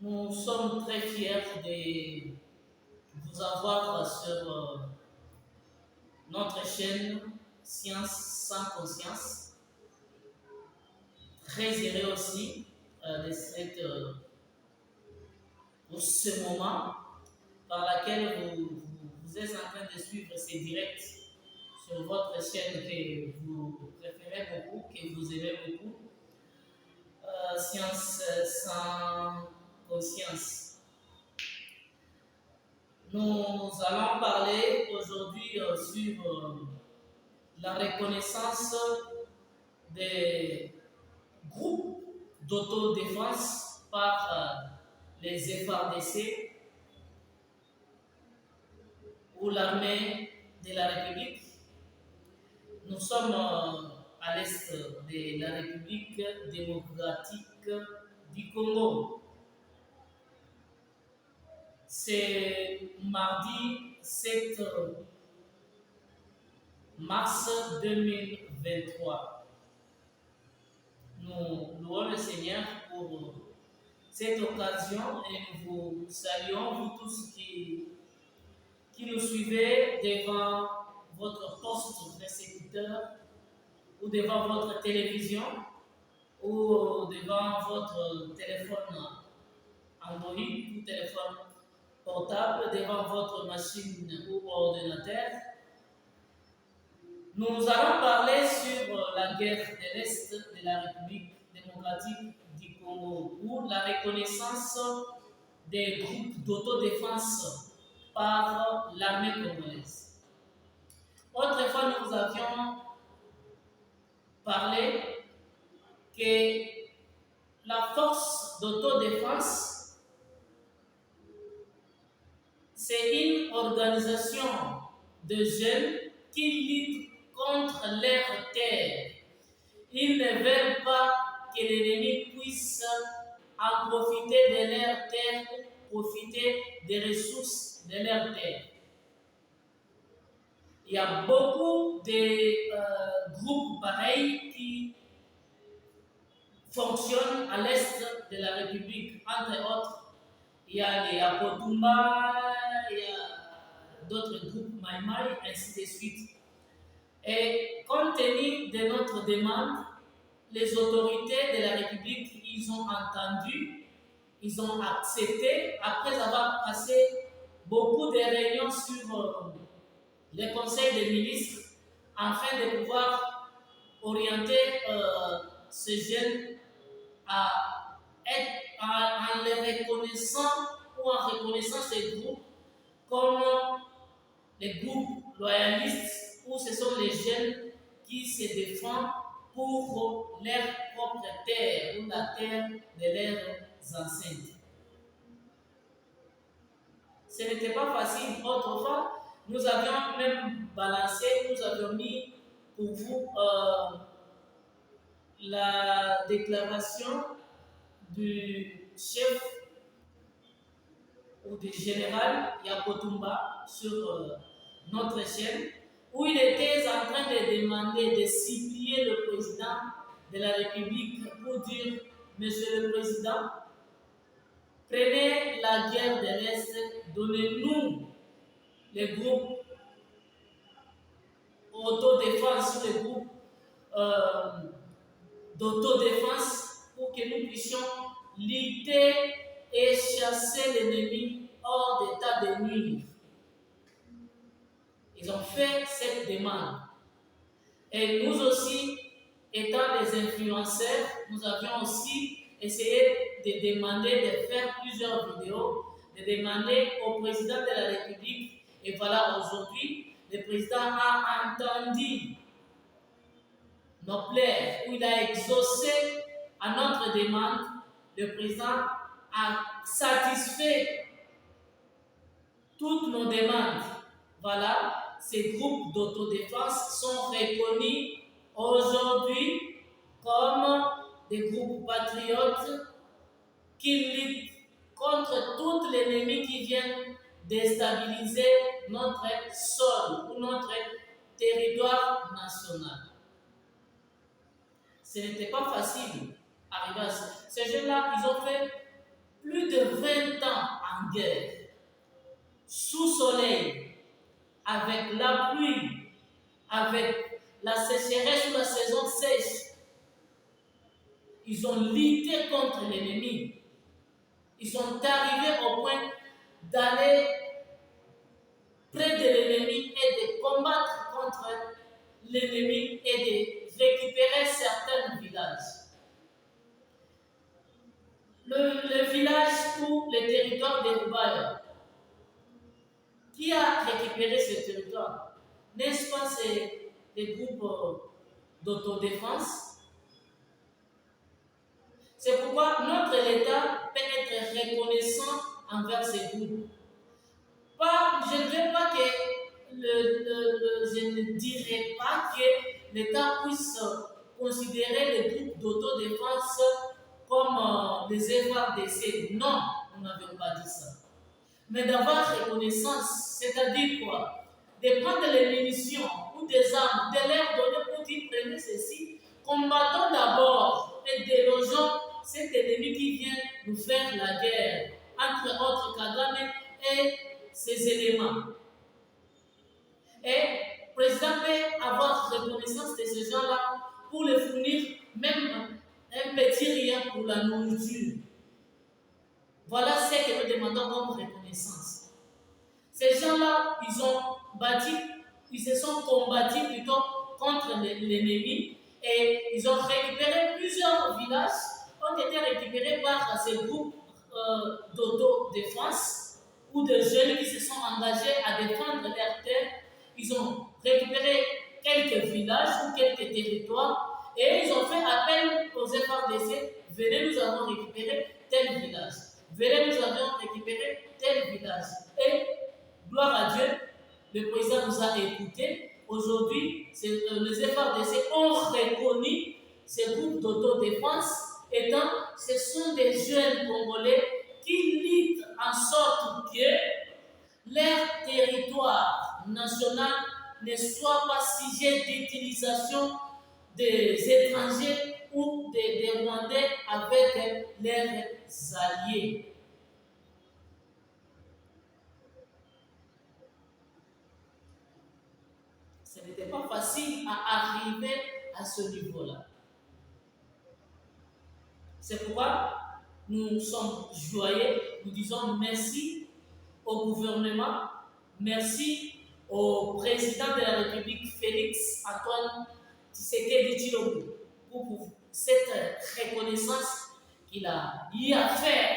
Nous sommes très fiers de vous avoir sur notre chaîne Science sans conscience. Très heureux aussi pour ce moment par laquelle vous êtes en train de suivre ces directs sur votre chaîne que vous préférez beaucoup, que vous aimez beaucoup, Science sans conscience. Nous allons parler aujourd'hui sur la reconnaissance des groupes d'autodéfense par les FARDC ou l'armée de la République. Nous sommes à l'est de la République démocratique du Congo. C'est mardi 7 mars 2023. Nous louons le Seigneur pour cette occasion et nous vous saluons, vous tous qui nous suivez devant votre poste récepteur ou devant votre télévision ou devant votre téléphone Android ou téléphone portable, devant votre machine ou ordinateur. Nous allons parler sur la guerre de l'Est de la République démocratique du Congo ou la reconnaissance des groupes d'autodéfense par l'armée congolaise. Autrefois, nous avions parlé que la force d'autodéfense, c'est une organisation de jeunes qui luttent contre leur terre. Ils ne veulent pas que l'ennemi puisse en profiter de leur terre, profiter des ressources de leur terre. Il y a beaucoup de groupes pareils qui fonctionnent à l'est de la République. Entre autres, il y a les Apotumba, il y a d'autres groupes, Maïmaï, ainsi de suite. Et compte tenu de notre demande, les autorités de la République, ils ont entendu, ils ont accepté, après avoir passé beaucoup de réunions sur le Conseil des ministres, afin de pouvoir orienter ces jeunes en les reconnaissant ou en reconnaissant ces groupes comme les groupes loyalistes, où ce sont les jeunes qui se défendent pour leur propre terre ou la terre de leurs ancêtres. Ce n'était pas facile. Autrefois, nous avions même balancé, nous avions mis pour vous la déclaration du chef ou du général Yakotumba sur notre chaîne, où il était en train de demander, de supplier le président de la République pour dire: Monsieur le Président, prenez la guerre de l'Est, donnez-nous les groupes autodéfense, les groupes d'autodéfense, pour que nous puissions lutter et chasser l'ennemi hors d'état de nuire. Ils ont fait cette demande. Et nous aussi, étant des influenceurs, nous avions aussi essayé de demander de faire plusieurs vidéos, de demander au président de la République. Et voilà, aujourd'hui, le président a entendu nos plaies, où il a exaucé à notre demande. Le président a satisfait toutes nos demandes. Voilà, ces groupes d'autodéfense sont reconnus aujourd'hui comme des groupes patriotes qui luttent contre tout l'ennemi qui vient déstabiliser notre sol ou notre territoire national. Ce n'était pas facile d'arriver à ça. Ces jeunes-là, ils ont fait plus de 20 ans en guerre, sous soleil, avec la pluie, avec la sécheresse ou la saison sèche. Ils ont lutté contre l'ennemi. Ils sont arrivés au point d'aller près de l'ennemi et de combattre contre l'ennemi et de récupérer certains villages. Le village ou le territoire de Roubaïa, qui a récupéré ce territoire? N'est-ce pas c'est des groupes d'autodéfense? C'est pourquoi notre État peut être reconnaissant envers ces groupes. Je ne vais pas que je ne dirais pas que l'État puisse considérer les groupes d'autodéfense comme des FARDC. Non, nous n'avons pas dit ça. Mais d'avoir reconnaissance, c'est-à-dire quoi? De prendre les munitions ou des armes, de leur donner pour dire prenez ceci, combattons d'abord et délogeons cet ennemi qui vient nous faire la guerre, entre autres Kagame et ses éléments. Et le président peut avoir reconnaissance de ces gens-là pour les fournir même un petit rien pour la nourriture. Voilà ce que nous demandons comme reconnaissance. Ces gens-là, ils se sont combattus plutôt contre l'ennemi et ils ont récupéré plusieurs villages, ont été récupérés par ces groupes d'autodéfense ou de jeunes qui se sont engagés à défendre leur terre. Ils ont récupéré quelques villages ou quelques territoires et ils ont fait appel aux FARDC. Venez, nous avons récupéré tel village. Venez, nous avons récupéré tel village. Et gloire à Dieu, le président nous a écoutés. Aujourd'hui, les FARDC ont reconnu ces groupes d'autodéfense étant ce sont des jeunes Congolais qui luttent en sorte que leur territoire national ne soit pas sujet d'utilisation des étrangers ou des Rwandais avec leurs alliés. Ce n'était pas facile à arriver à ce niveau-là. C'est pourquoi nous sommes joyeux, nous disons merci au gouvernement, merci au président de la République, Félix Antoine Tshisekedi Tshilombo, pour cette reconnaissance qu'il a eu à faire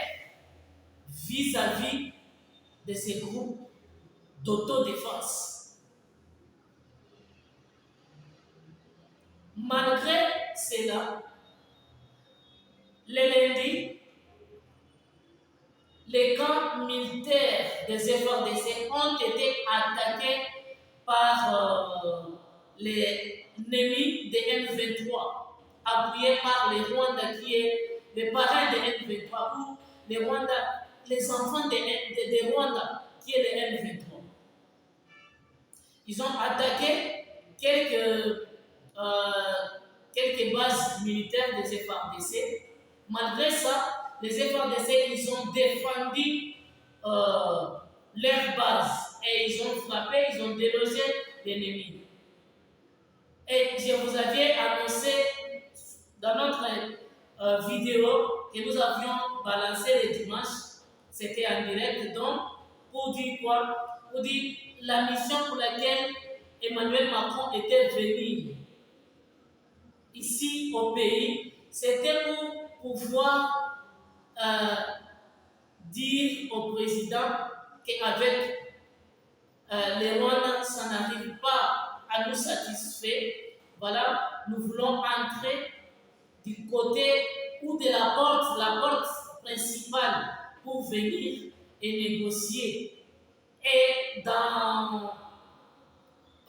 vis-à-vis de ces groupes d'autodéfense. Malgré cela, le lundi, les camps militaires des FARDC ont été attaqués par les ennemis de M23, appuyés par les Rwandais qui est le parrain de M23 ou les enfants de Rwanda qui est le M23. Ils ont attaqué quelques bases militaires des FARDC. Malgré ça, les FARDC, ils ont défendu leur base et ils ont frappé, ils ont délogé l'ennemi. Et je vous avais annoncé dans notre vidéo que nous avions balancé le dimanche, c'était en direct, donc pour dire quoi? Pour dire la mission pour laquelle Emmanuel Macron était venu ici au pays, c'était pour pouvoir dire au président qu'avec les Rwandais, ça n'arrive pas à nous satisfaire. Voilà, nous voulons entrer du côté ou de la porte principale pour venir et négocier. Et dans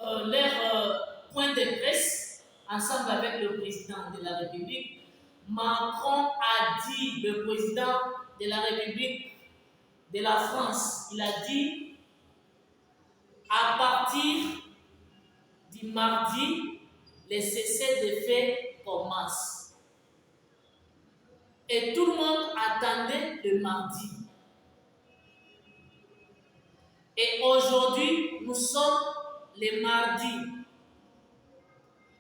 leur point de presse, ensemble avec le président de la République, Macron a dit, le président de la République de la France, il a dit, à partir du mardi, les cessez-le-feu commencent. Et tout le monde attendait le mardi. Et aujourd'hui, nous sommes les mardis.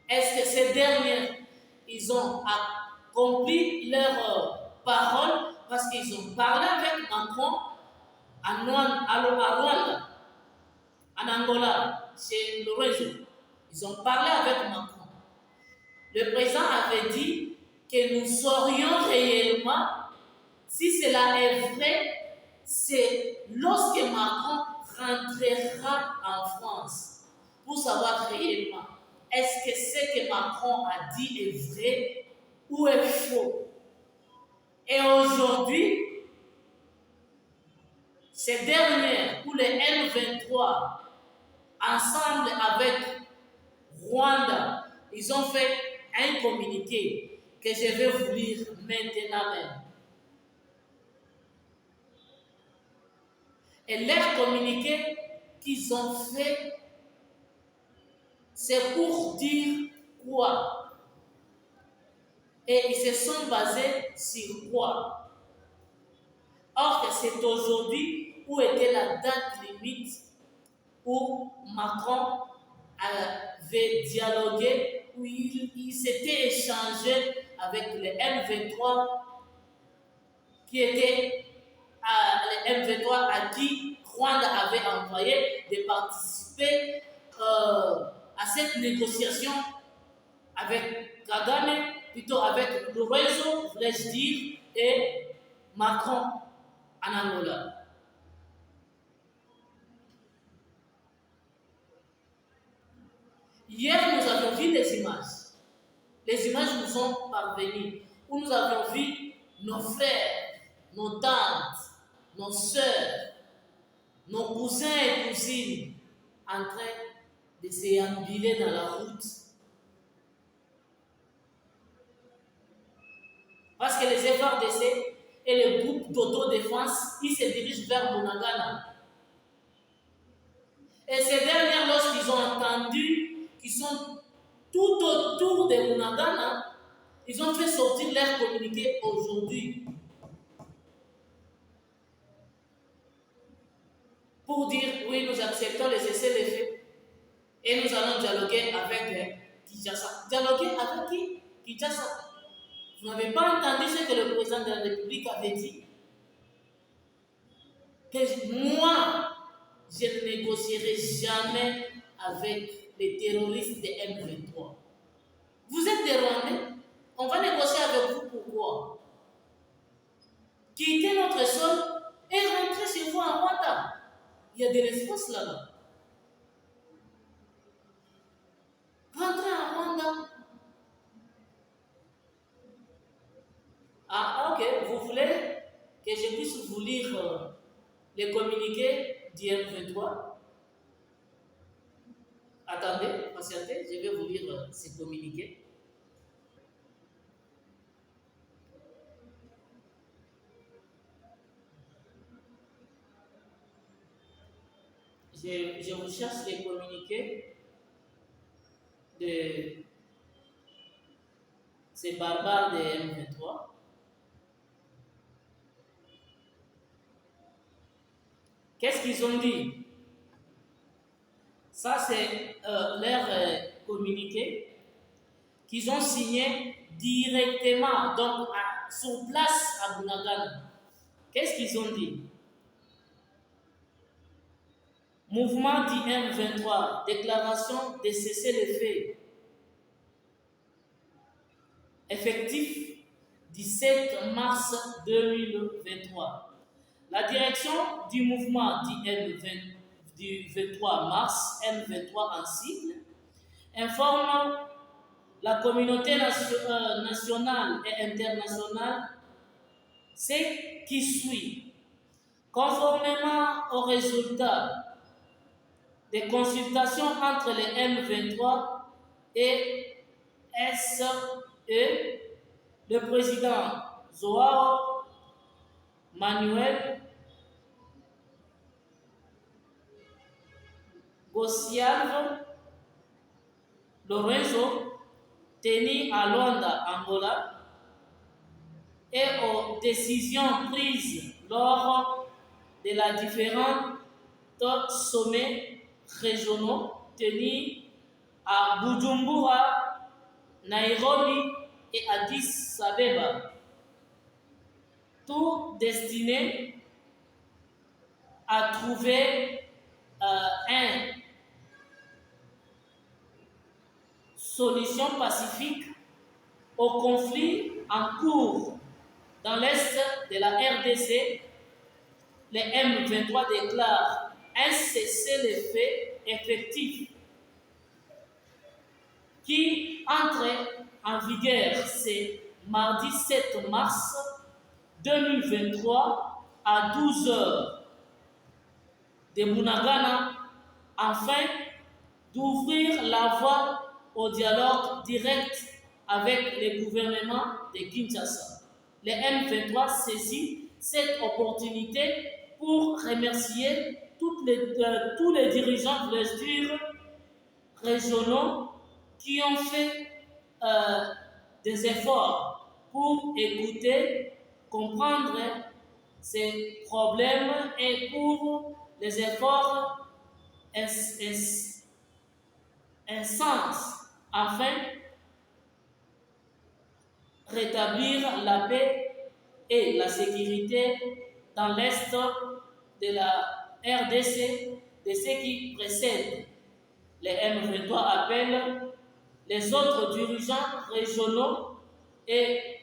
Est-ce que ces derniers, ils ont accompli leur parole parce qu'ils ont parlé avec Macron à Rwanda, en Angola, chez Lorenzo. Ils ont parlé avec Macron. Le président avait dit que nous saurions réellement si cela est vrai, c'est lorsque Macron rentrera en France pour savoir réellement est-ce que ce que Macron a dit est vrai ou est faux. Et aujourd'hui, ces dernières, ou les M23, ensemble avec Rwanda, ils ont fait un communiqué que je vais vous lire maintenant même. Et leur communiqué qu'ils ont fait, c'est pour dire quoi? Et ils se sont basés sur quoi? Or, c'est aujourd'hui où était la date limite où Macron avait dialogué, où il s'était échangé avec les M23 qui étaient les M23 à qui Rwanda avait envoyé de participer à cette négociation avec Kagame, plutôt avec Lorenzo, voulais-je dire, et Macron en Angola. Hier, nous avons vu des images. Les images nous sont parvenues, où nous avons vu nos frères, nos tantes, nos sœurs, nos cousins et cousines en train de s'éambuler dans la route. Parce que les FARDC et le groupe d'autodéfense, ils se dirigent vers Bunagana. Et ces dernières, lorsqu'ils ont entendu qu'ils sont tout autour de Bunagana, ils ont fait sortir leur communiqué aujourd'hui pour dire oui, nous acceptons les essais-effets et nous allons dialoguer avec Kinshasa. Dialoguer avec qui? Kinshasa. Vous n'avez pas entendu ce que le président de la République avait dit? Que moi, je ne négocierai jamais avec les terroristes de M23. Vous êtes des Rwandais, on va négocier avec vous pourquoi? Quittez notre sol et rentrez chez vous en Rwanda. Il y a de l'espace là-bas. Rentrez en Rwanda. Ah, ok, vous voulez que je puisse vous lire les communiqués du M23? Attendez, patientez, je vais vous lire ces communiqués. Je vous cherche les communiqués de ces barbares de M23. Qu'est-ce qu'ils ont dit? Ça, c'est leur communiqué qu'ils ont signé directement, donc sur place à Bunagana. Qu'est-ce qu'ils ont dit? Mouvement du M23, déclaration de cesser les faits. Effectif 17 mars 2023. La direction du mouvement du 23 mars, M23 en sigle, informe la communauté nationale et internationale ce qui suit. Conformément aux résultats des consultations entre les M23 et SE, le président Joao Manuel Gossialvo Lorenzo, tenu à Luanda, Angola, et aux décisions prises lors de la différents sommets régionaux tenus à Bujumbura, Nairobi et Addis Abeba, tout destiné à trouver une solution pacifique au conflit en cours dans l'est de la RDC. Les M23 déclarent un cessez-le-feu effectif qui entre en vigueur ce mardi 7 mars 2023 à 12 heures de Bunagana, afin d'ouvrir la voie au dialogue direct avec le gouvernement de Kinshasa. Les M23 saisissent cette opportunité pour remercier tous les dirigeants de l'Esture régionaux qui ont fait des efforts pour écouter, comprendre ces problèmes et pour les efforts un sens afin de rétablir la paix et la sécurité dans l'est de la RDC de ce qui précède. Les M23 appellent les autres dirigeants régionaux et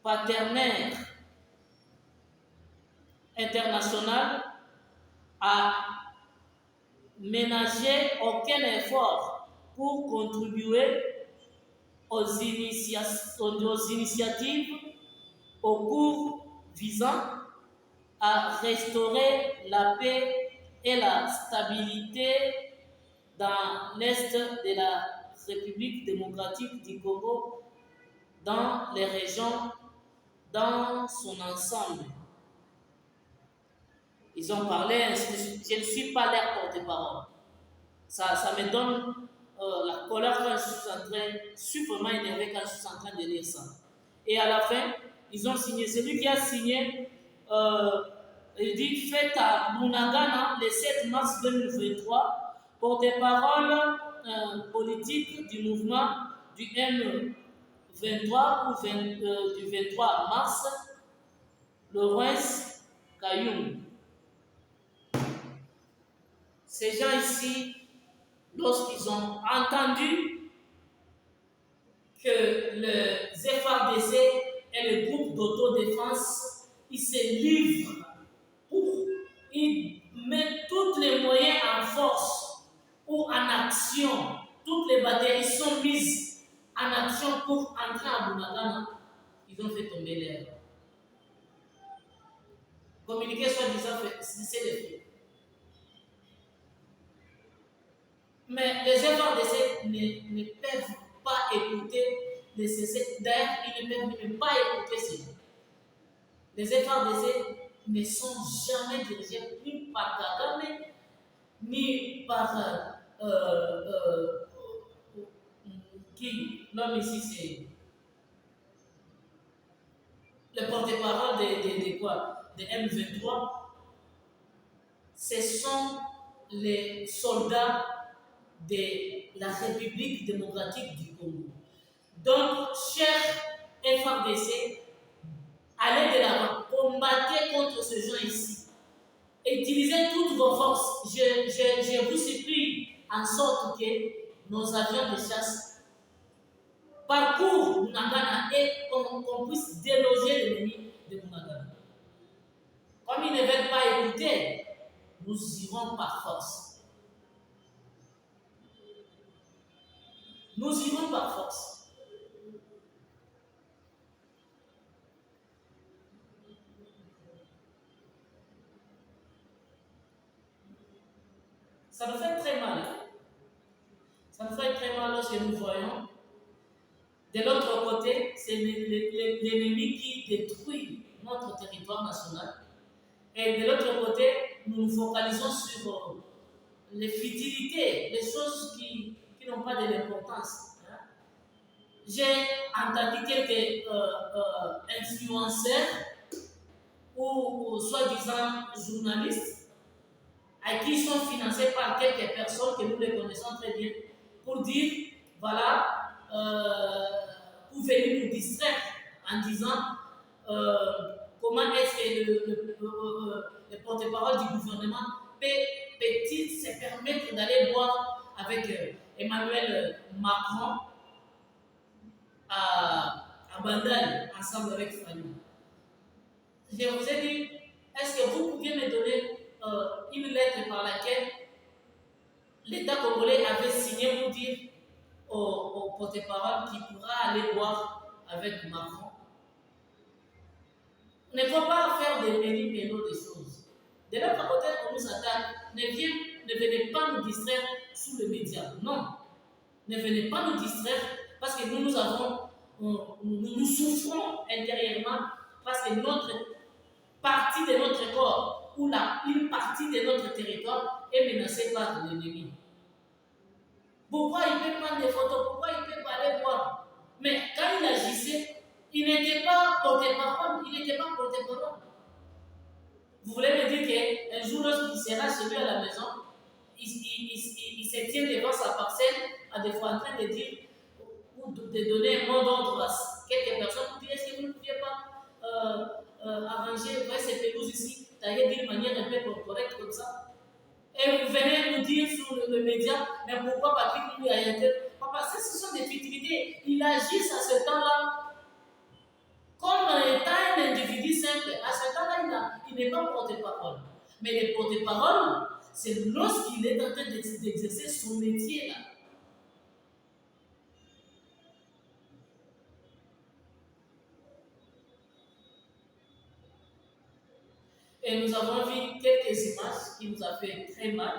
partenaires internationaux à ménager aucun effort pour contribuer aux initiatives au cours visant à restaurer la paix et la stabilité dans l'est de la République démocratique du Congo, dans les régions, dans son ensemble. Ils ont parlé, je ne suis pas leur porte-parole. Ça me donne la colère quand je suis vraiment énervé quand je suis en train de lire ça. Et à la fin, ils ont signé. Celui qui a signé, il dit fête à Bunagana le 7 mars 2023, porte-parole politique du mouvement du M23 ou du 23 mars, Laurence Kayum. Ces gens ici, lorsqu'ils ont entendu que le FARDC et le groupe d'autodéfense, ils se livrent ils mettent tous les moyens en force ou en action, toutes les batteries sont mises en action pour entrer à Bunagana, ils ont fait tomber l'air. Communiquer soi-disant, c'est le fait. Mais les FARDC ne peuvent pas écouter les CC. D'ailleurs, ils ne peuvent même pas écouter ces gens. Les FARDC ne sont jamais dirigés ni par Kagame, ni par qui, l'homme ici, c'est le porte-parole de quoi? De M23. Ce sont les soldats de la République démocratique du Congo. Donc, chers FARDC, allez de l'avant, combattez contre ce genre ici. Utilisez toutes vos forces. Je vous supplie en sorte que nos avions de chasse parcourent Bunagana et qu'on puisse déloger l'ennemi de Bunagana. Comme ils ne veulent pas écouter, nous irons par force. Nous irons par force. Ça nous fait très mal. Ça nous fait très mal lorsque nous voyons. De l'autre côté, c'est l'ennemi qui détruit notre territoire national. Et de l'autre côté, nous nous focalisons sur les futilités, les choses qui n'ont pas de l'importance. j'ai entendu quelques influenceurs ou soi-disant journalistes à qui sont financés par quelques personnes que nous les connaissons très bien pour dire, voilà, pour venir nous distraire en disant comment est-ce que le porte-parole du gouvernement peut-il se permettre d'aller boire avec Emmanuel Macron à Bandal, ensemble avec Fanny. Je vous ai dit, est-ce que vous pouviez me donner une lettre par laquelle l'État congolais avait signé pour dire au porte-parole qu'il pourra aller boire avec Macron? Il ne faut pas faire des pénaux des choses. De l'autre côté, on nous attaque. Ne venez pas nous distraire sous les médias. Non. Ne venez pas nous distraire parce que nous souffrons intérieurement parce que notre partie de notre corps ou une partie de notre territoire est menacée par l'ennemi. Pourquoi il peut prendre des photos? Pourquoi il peut aller voir? Mais quand il agissait, il n'était pas porte-parole. Vous voulez me dire qu'un jour, lorsqu'il sera chez lui à la maison, il se tient devant sa parcelle, à des fois en train de dire ou de donner un mot d'ordre à quelques personnes pour dire est-ce que vous ne pouviez pas arranger ces pelouses ici, tailler d'une manière un peu correcte comme ça? Et vous venez nous dire sur le média, mais pourquoi Patrick nous a été? Papa, ce sont des futilités. Il agit à ce temps-là comme étant un individu simple. À ce temps-là, il n'est pas porte-parole. Mais le porte-parole, c'est lorsqu'il est en train d'exercer son métier là. Et nous avons vu quelques images qui nous ont fait très mal.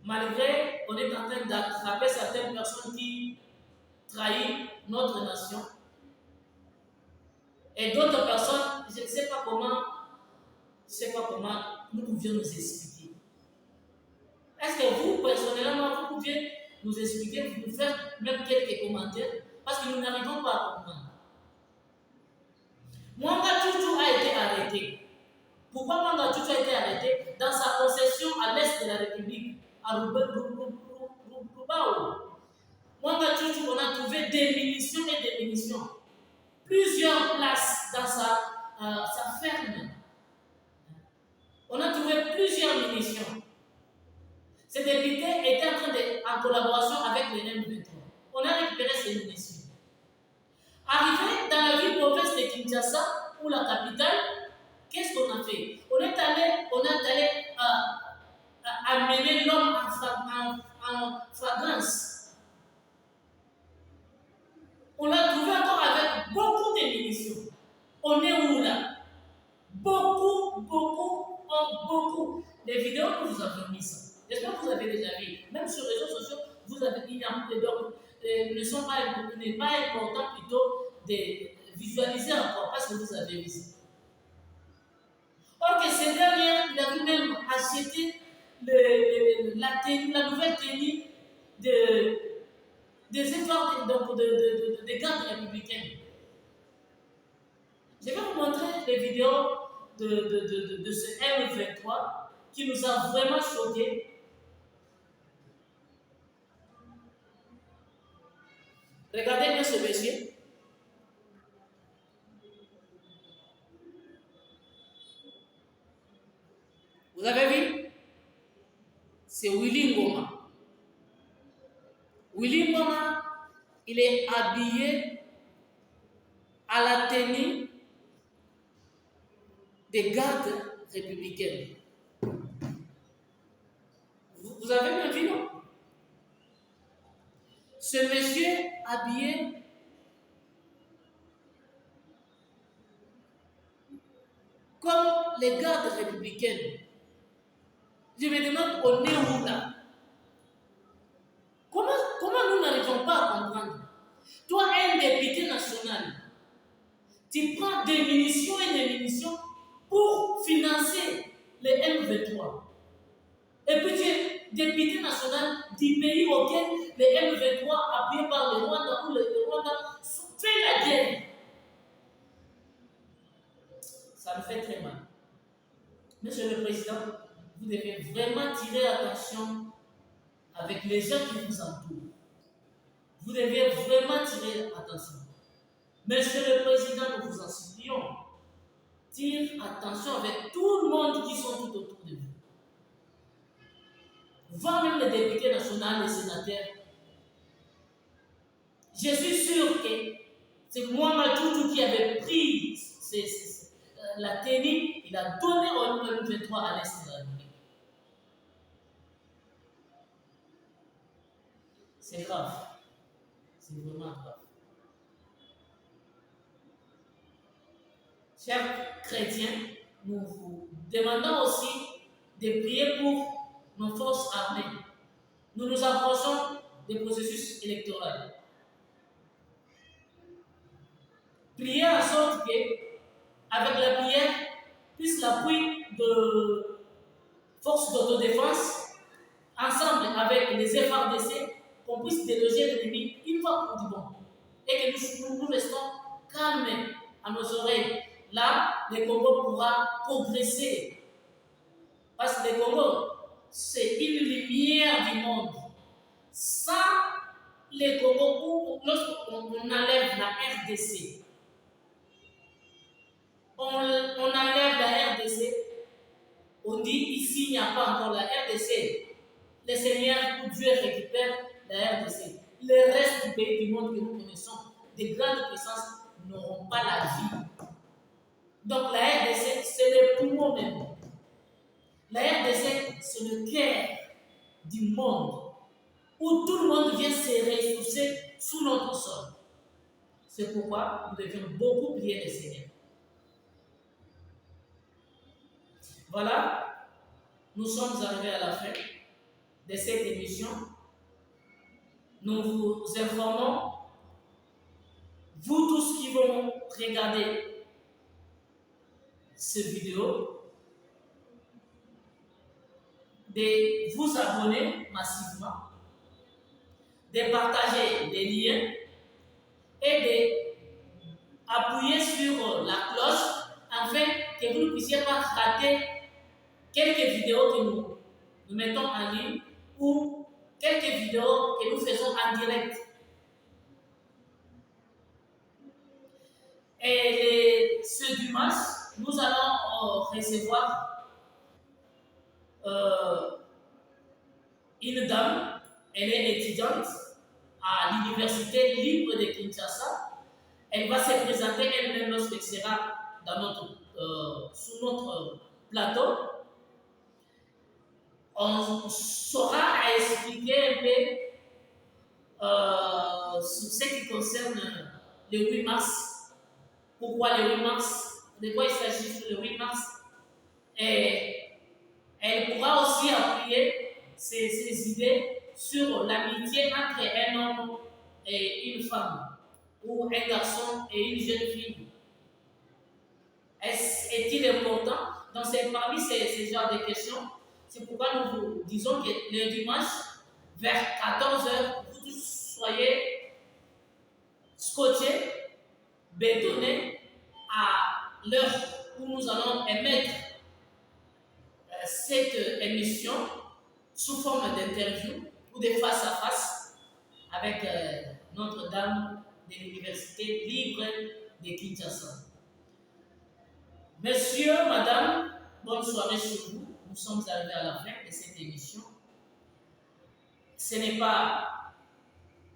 Malgré, on est en train d'attraper certaines personnes qui trahissent notre nation. Et d'autres personnes, je ne sais pas comment nous pouvions nous expliquer. Est-ce que vous, personnellement, vous pouviez nous expliquer, nous faire même quelques commentaires, parce que nous n'arrivons pas à comprendre. Mwanga Tchouchou a été arrêté. Pourquoi Mwanga Tchouchou a été arrêté? Dans sa concession à l'est de la République, à Rubao. Mwanga Tchouchou, on a trouvé des munitions et des munitions. Plusieurs places dans sa ferme. On a trouvé plusieurs munitions. Ces députés étaient en collaboration avec les M23. On a récupéré ces munitions. Arrivé dans la ville province de Kinshasa, ou la capitale, qu'est-ce qu'on a fait? On est allé amener l'homme en flagrance. On l'a trouvé encore avec beaucoup de munitions. On est où là? Beaucoup. Les vidéos que vous avez mises ça. J'espère que vous avez déjà vu. Même sur les réseaux sociaux, vous avez dit donc il n'est pas important plutôt de visualiser encore parce que vous avez vu ça. Or que ces dernières, il avait même acheté la nouvelle tenue des efforts des gardes républicains. Je vais vous montrer les vidéos de ce M23 qui nous a vraiment choqués. Regardez bien ce monsieur. Vous avez vu? C'est Willy Ngoma. Willy Ngoma, il est habillé à la tenue des gardes républicains. Vous avez bien vu, non? Ce monsieur habillé comme les gardes républicains. Je me demande, on est où là? Comment nous n'arrivons pas à comprendre? Toi, un député national, tu prends des munitions et des munitions pour financer les M23. Et puis tu es député national du pays auquel les M23 appuyés par le Rwanda ou Ça me fait très mal. Monsieur le Président, vous devez vraiment tirer attention avec les gens qui vous entourent. Vous devez vraiment tirer attention. Monsieur le Président, nous vous en supplions, tire attention avec tout le monde qui sont tout autour de vous. Voire même les députés nationaux, les sénateurs. Je suis sûr que c'est Mohamed Toutou qui avait pris la technique, il a donné au M23 à l'Est de la République. C'est grave. C'est vraiment grave. Chers chrétiens, nous vous demandons aussi de prier pour nos forces armées. Nous nous approchons des processus électoraux. Priez en sorte que, avec la prière, plus l'appui de forces d'autodéfense, ensemble avec les FRDC, qu'on puisse déloger l'ennemi une fois pour du bon. Et que nous restons calmes à nos oreilles. Là, le Congo pourra progresser. Parce que le Congo, c'est une lumière du monde. Sans le Congo, lorsqu'on enlève la RDC, on enlève la RDC, on dit ici il n'y a pas encore la RDC. Le Seigneur ou Dieu récupère la RDC. Le reste du pays du monde que nous connaissons, des grandes puissances, n'auront pas la vie. Donc la RDC, c'est le poumon même. La RDC, c'est le cœur du monde où tout le monde vient se ressourcer sous notre sol. C'est pourquoi nous devions beaucoup prier le Seigneur. Voilà, nous sommes arrivés à la fin de cette émission. Nous vous informons, vous tous qui vont regarder cette vidéo, de vous abonner massivement, de partager les liens et d'appuyer sur la cloche afin que vous ne puissiez pas rater quelques vidéos que nous mettons en ligne ou quelques vidéos que nous faisons en direct. Et ce dimanche, nous allons recevoir une dame, elle est étudiante à l'université libre de Kinshasa. Elle va se présenter elle-même lorsqu'elle sera sous notre plateau. On saura expliquer un peu sur ce qui concerne le 8 mars. Pourquoi le 8 mars? De quoi il s'agit sur le 8 mars? Et elle pourra aussi appuyer ses idées sur l'amitié entre un homme et une femme, ou un garçon et une jeune fille. Est-il important? Donc, c'est parmi ces genres de questions. C'est pourquoi nous vous disons que le dimanche, vers 14h, vous tous soyez scotchés, bétonnés à l'heure où nous allons émettre cette émission sous forme d'interview ou de face à face avec Notre-Dame de l'Université libre de Kinshasa. Messieurs, madame, bonne soirée chez vous. Nous sommes arrivés à la fin de cette émission.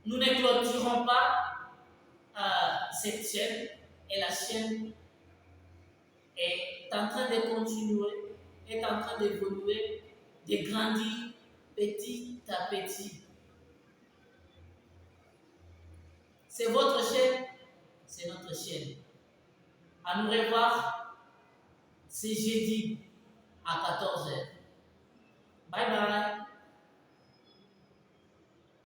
Nous ne clôturons pas cette chaîne, et la chaîne est en train de continuer, est en train d'évoluer, de grandir petit à petit. C'est votre chaîne, c'est notre chaîne. À nous revoir, c'est jeudi à 14h. Bye bye.